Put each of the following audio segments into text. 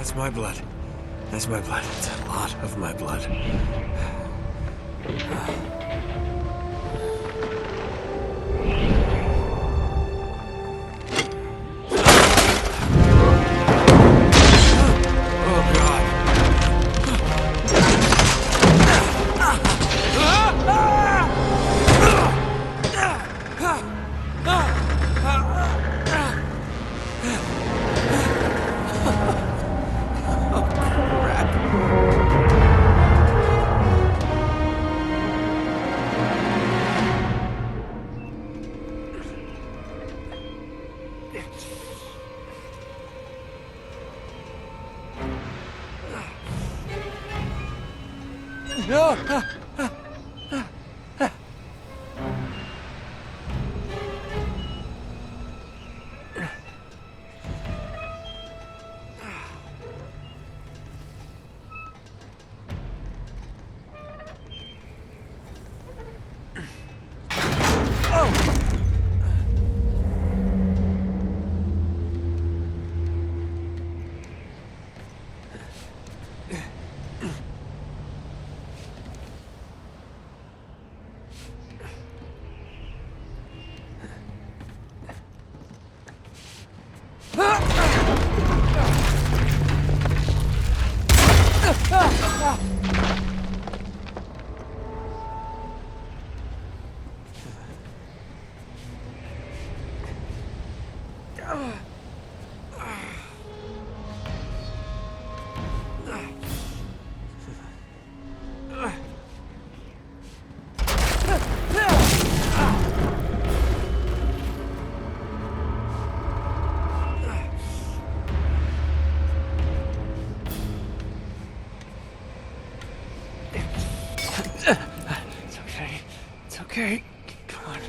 That's my blood. That's my blood. It's a lot of my blood. Okay, come on.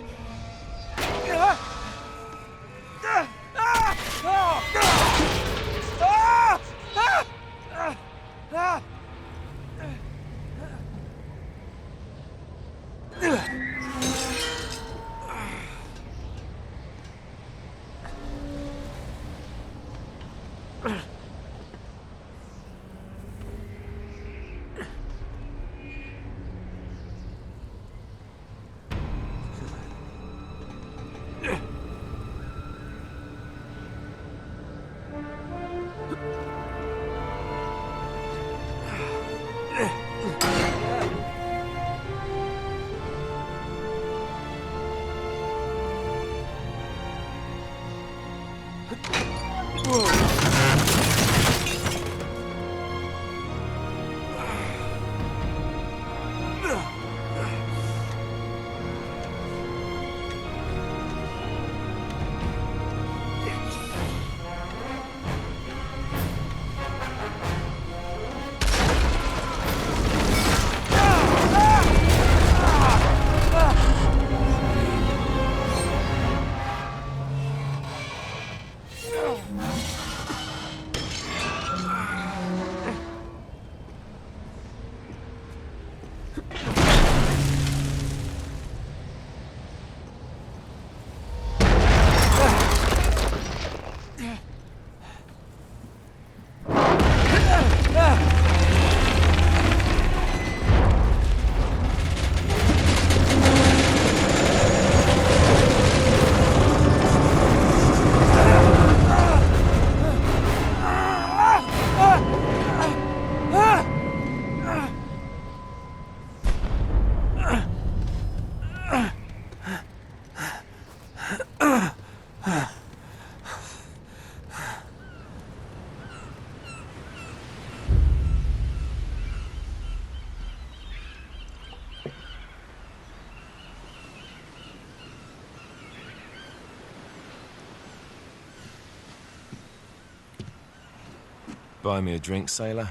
Buy me a drink, sailor.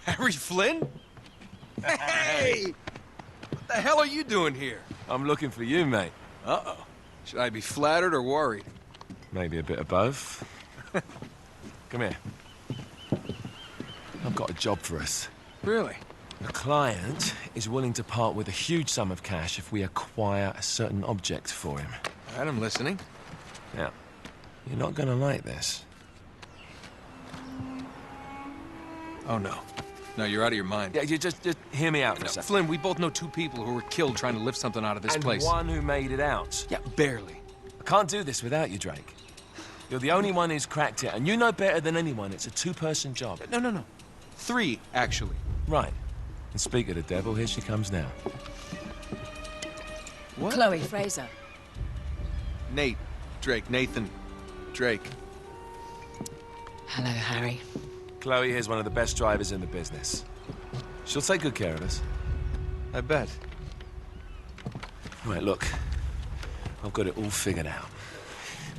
Harry Flynn? Hey! What the hell are you doing here? I'm looking for you, mate. Uh-oh. Should I be flattered or worried? Maybe a bit of both. Come here. I've got a job for us. Really? The client is willing to part with a huge sum of cash if we acquire a certain object for him. All right, I'm listening. Now, you're not gonna like this. Oh, no. No, you're out of your mind. Yeah, you just hear me out for a No, second. Flynn, we both know two people who were killed trying to lift something out of this And place. one who made it out. Yeah, barely. I can't do this without you, Drake. You're the only one who's cracked it, and you know better than anyone it's a two-person job. No. 3, actually. Right. And speak of the devil, here she comes now. What? Chloe Fraser. Nate. Drake. Nathan. Drake. Hello, Harry. Chloe here's one of the best drivers in the business. She'll take good care of us. I bet. Right, look. I've got it all figured out.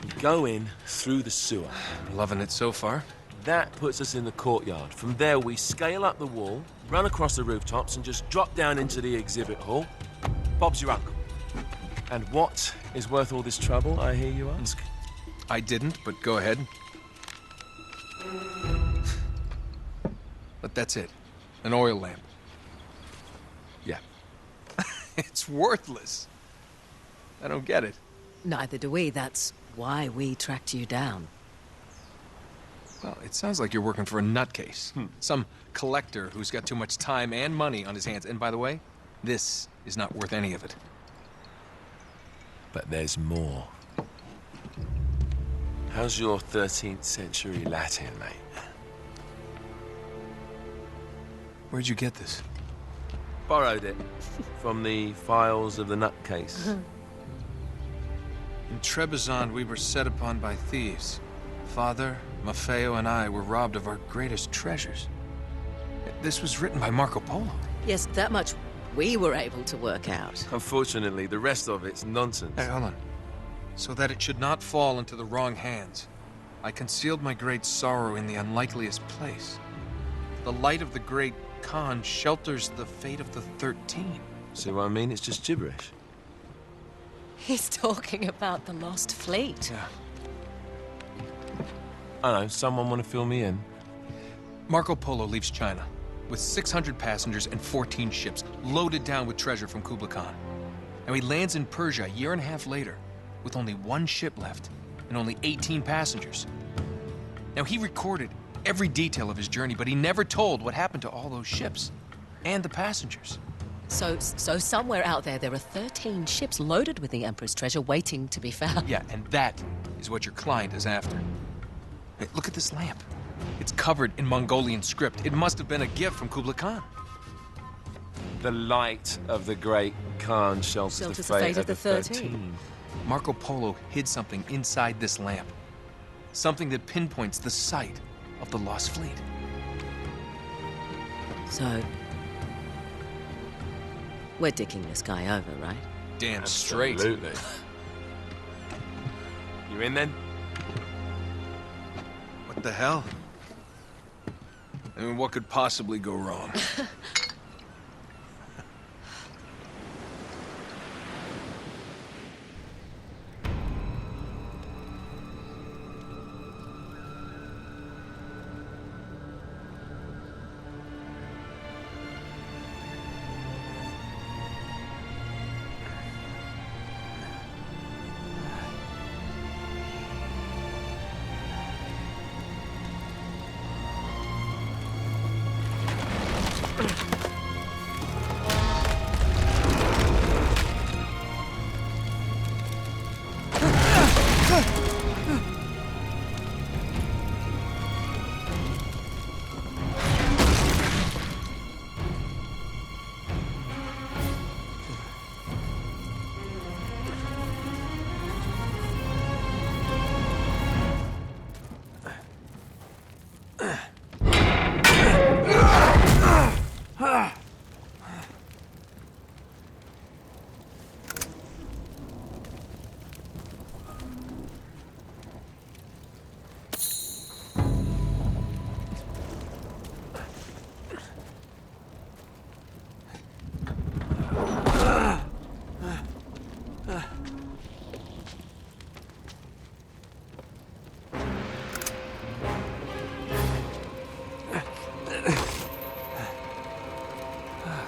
We go in through the sewer. Loving it so far. That puts us in the courtyard. From there, we scale up the wall, run across the rooftops, and just drop down into the exhibit hall. Bob's your uncle. And what is worth all this trouble, I hear you ask? I didn't, but go ahead. But that's it. An oil lamp. Yeah. It's worthless. I don't get it. Neither do we. That's why we tracked you down. Well, it sounds like you're working for a nutcase. Some collector who's got too much time and money on his hands. And by the way, this is not worth any of it. But there's more. How's your 13th century Latin, mate? Where'd you get this? Borrowed it from the files of the nutcase. In Trebizond, we were set upon by thieves. Father, Maffeo, and I were robbed of our greatest treasures. This was written by Marco Polo. Yes, that much we were able to work out. Unfortunately, the rest of it's nonsense. Hey, hold on. So that it should not fall into the wrong hands, I concealed my great sorrow in the unlikeliest place. The light of the great Khan shelters the fate of the 13. See what I mean? It's just gibberish. He's talking about the lost fleet. Yeah. I know, someone want to fill me in? Marco Polo leaves China with 600 passengers and 14 ships loaded down with treasure from Kublai Khan. And he lands in Persia a year and a half later with only 1 ship left and only 18 passengers. Now, he recorded every detail of his journey, but he never told what happened to all those ships and the passengers. So somewhere out there are 13 ships loaded with the Emperor's treasure waiting to be found. Yeah, and that is what your client is after. Hey, look at this lamp. It's covered in Mongolian script. It must have been a gift from Kublai Khan. The light of the great Khan shelters the fate of the 13. Marco Polo hid something inside this lamp. Something that pinpoints the site of the lost fleet. So, we're dicking this guy over, right? Damn straight. Absolutely. You in then? What the hell? I mean, what could possibly go wrong?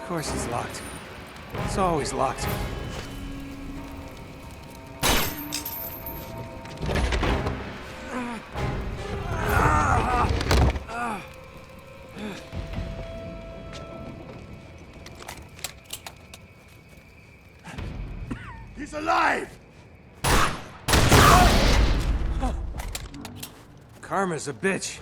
Of course it's locked. It's always locked. He's alive! Karma's a bitch.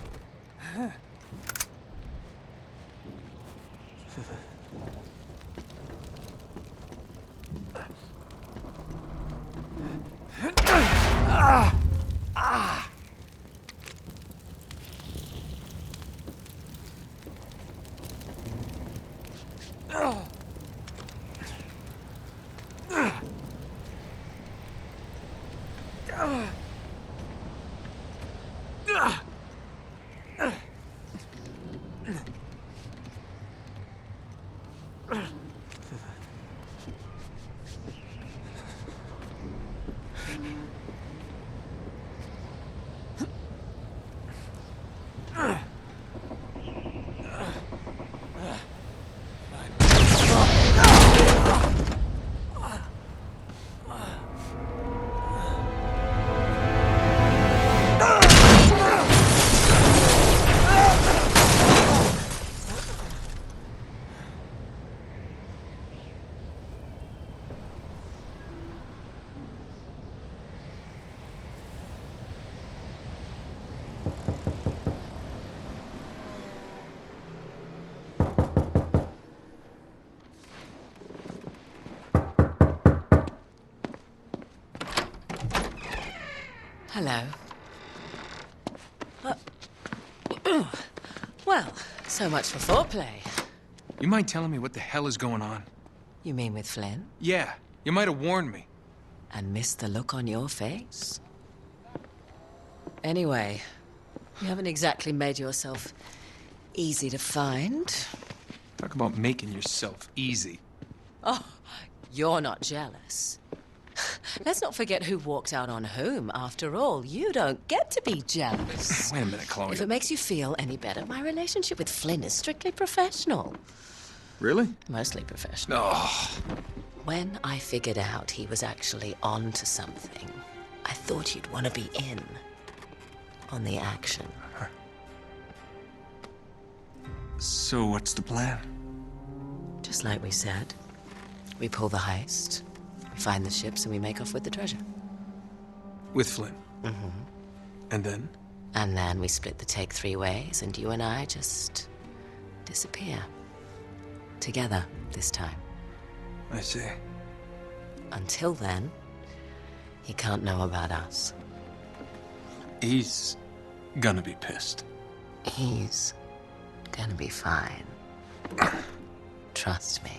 Hello. Well, so much for foreplay. You mind telling me what the hell is going on? You mean with Flynn? Yeah, you might have warned me. And missed the look on your face? Anyway, you haven't exactly made yourself easy to find. Talk about making yourself easy. Oh, you're not jealous. Let's not forget who walked out on whom. After all, you don't get to be jealous. Wait a minute, Chloe. If it makes you feel any better, my relationship with Flynn is strictly professional. Really? Mostly professional. Oh. When I figured out he was actually on to something, I thought you'd want to be in on the action. So what's the plan? Just like we said. We pull the heist, we find the ships, and we make off with the treasure. With Flynn? Mm-hmm. And then? And then we split the take 3 ways, and you and I just disappear. Together, this time. I see. Until then, he can't know about us. He's gonna be pissed. He's gonna be fine. Trust me.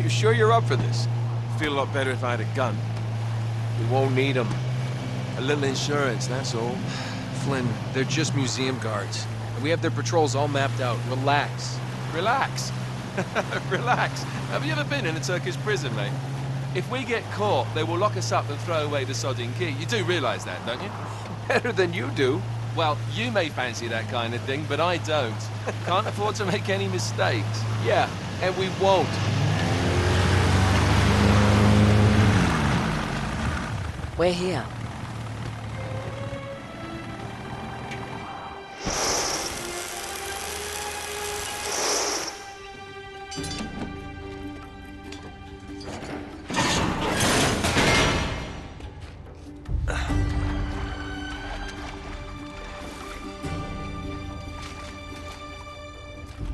You sure you're up for this? Feel a lot better if I had a gun. We won't need them. A little insurance, that's all. Flynn, they're just museum guards. And we have their patrols all mapped out. Relax. Relax. Relax. Have you ever been in a Turkish prison, mate? If we get caught, they will lock us up and throw away the sodding key. You do realize that, don't you? Better than you do. Well, you may fancy that kind of thing, but I don't. Can't afford to make any mistakes. Yeah, and we won't. We're here.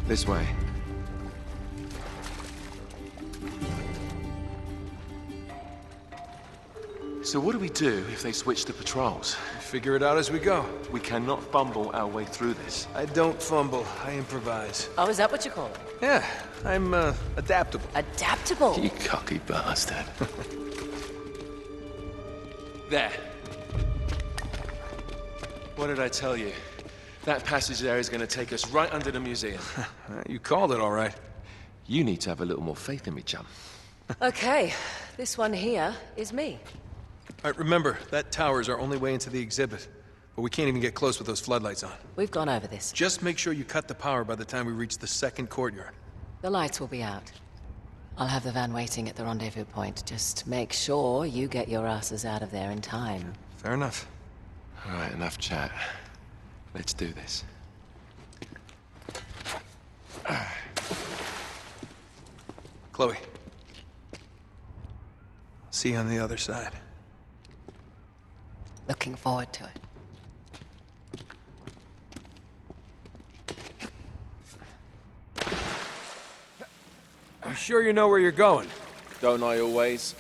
This way. So what do we do if they switch to patrols? Figure it out as we go. We cannot fumble our way through this. I don't fumble, I improvise. Oh, is that what you call it? Yeah, I'm, adaptable. Adaptable. You cocky bastard. There. What did I tell you? That passage there is going to take us right under the museum. You called it all right. You need to have a little more faith in me, chum. Okay, this one here is me. All right, remember, that tower is our only way into the exhibit. But we can't even get close with those floodlights on. We've gone over this. Just make sure you cut the power by the time we reach the second courtyard. The lights will be out. I'll have the van waiting at the rendezvous point. Just make sure you get your asses out of there in time. Fair enough. All right, enough chat. Let's do this. Chloe. See you on the other side. Looking forward to it. You sure you know where you're going? Don't I always?